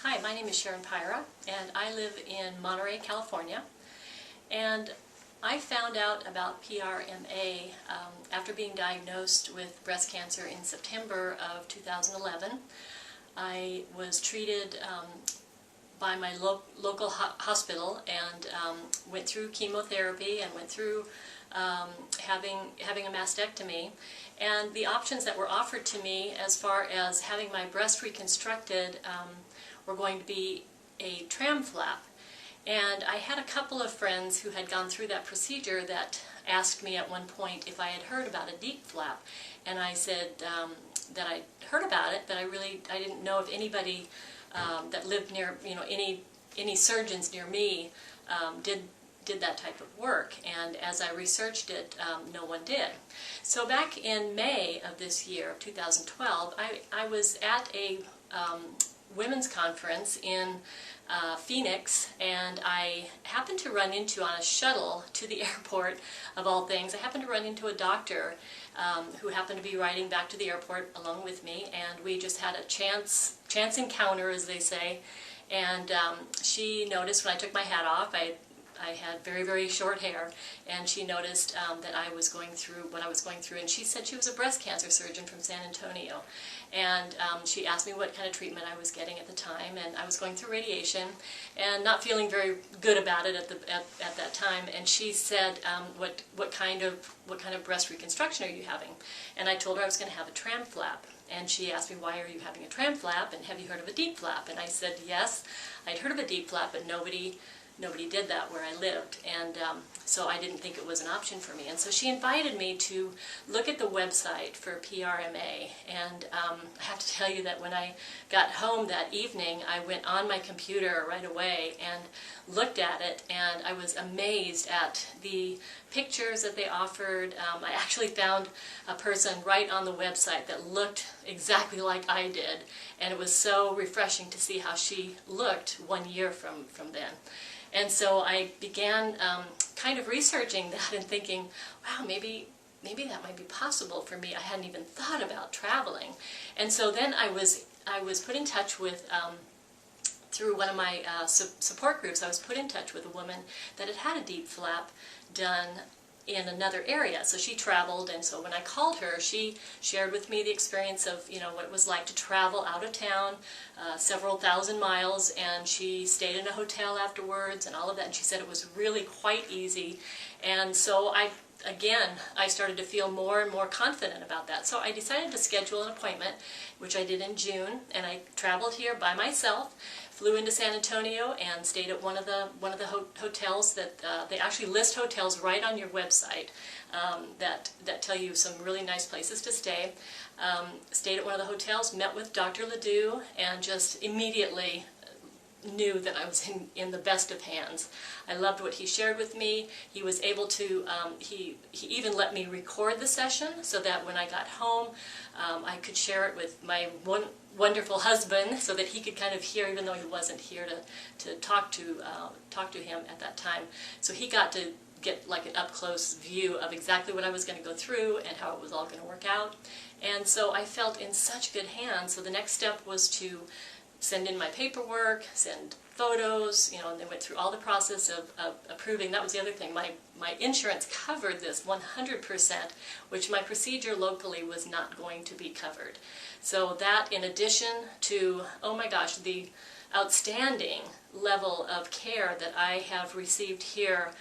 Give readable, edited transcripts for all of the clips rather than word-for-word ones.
Hi, my name is Sharon and I live in Monterey, California. And I found out about PRMA after being diagnosed with breast cancer in September of 2011. I was treated by my local hospital and went through chemotherapy and went through having a mastectomy. And the options that were offered to me as far as having my breast reconstructed were going to be a tram flap. And I had a couple of friends who had gone through that procedure that asked me at one point if I had heard about a DIEP flap. And I said that I'd heard about it, but I didn't know if anybody that lived near, any surgeons near me did that type of work. And as I researched it, no one did. So back in May of this year, of 2012, I was at a women's conference in Phoenix, and I happened to run into, on a shuttle to the airport, of all things, I happened to run into a doctor who happened to be riding back to the airport along with me, and we just had a chance encounter, as they say. And she noticed when I took my hat off, I had very, very short hair, and she noticed that I was going through what I was going through, and she said she was a breast cancer surgeon from San Antonio. And she asked me what kind of treatment I was getting at the time, and I was going through radiation and not feeling very good about it at that time. And she said, what kind of breast reconstruction are you having? And I told her I was going to have a tram flap. And she asked me, why are you having a tram flap, and have you heard of a DIEP flap? And I said yes, I'd heard of a DIEP flap, but nobody did that where I lived, and so I didn't think it was an option for me. And so she invited me to look at the website for PRMA, and I have to tell you that when I got home that evening, I went on my computer right away and looked at it, and I was amazed at the pictures that they offered. I actually found a person right on the website that looked exactly like I did, and it was so refreshing to see how she looked 1 year from then. And so I began kind of researching that and thinking, wow, maybe that might be possible for me. I hadn't even thought about traveling. And so then I was put in touch with, through one of my support groups, I was put in touch with a woman that had had a DIEP flap done in another area. So she traveled, and so when I called her, she shared with me the experience of, what it was like to travel out of town several thousand miles, and she stayed in a hotel afterwards and all of that, and she said it was really quite easy. And so I started to feel more and more confident about that. So I decided to schedule an appointment, which I did in June, and I traveled here by myself, flew into San Antonio, and stayed at one of the hotels that they actually list hotels right on your website that tell you some really nice places to stay. Stayed at one of the hotels, met with Dr. Ledoux, and just immediately knew that I was in the best of hands. I loved what he shared with me. He was able to, he even let me record the session so that when I got home I could share it with my wonderful husband so that he could kind of hear, even though he wasn't here to talk to him at that time. So he got to get like an up-close view of exactly what I was going to go through and how it was all going to work out. And so I felt in such good hands. So the next step was to send in my paperwork, send photos, and they went through all the process of approving. That was the other thing. My insurance covered this 100%, which my procedure locally was not going to be covered. So that, in addition to, oh my gosh, the outstanding level of care that I have received here,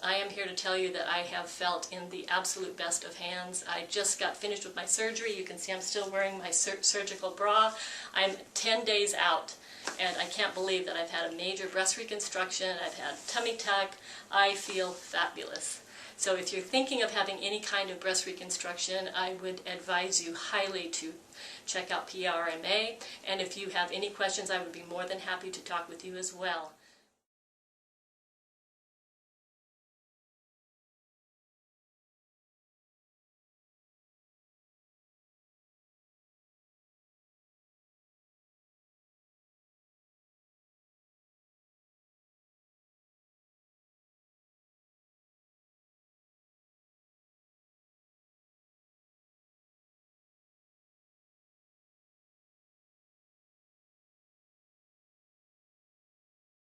I am here to tell you that I have felt in the absolute best of hands. I just got finished with my surgery. You can see I'm still wearing my surgical bra. I'm 10 days out, and I can't believe that I've had a major breast reconstruction. I've had tummy tuck. I feel fabulous. So if you're thinking of having any kind of breast reconstruction, I would advise you highly to check out PRMA. And if you have any questions, I would be more than happy to talk with you as well.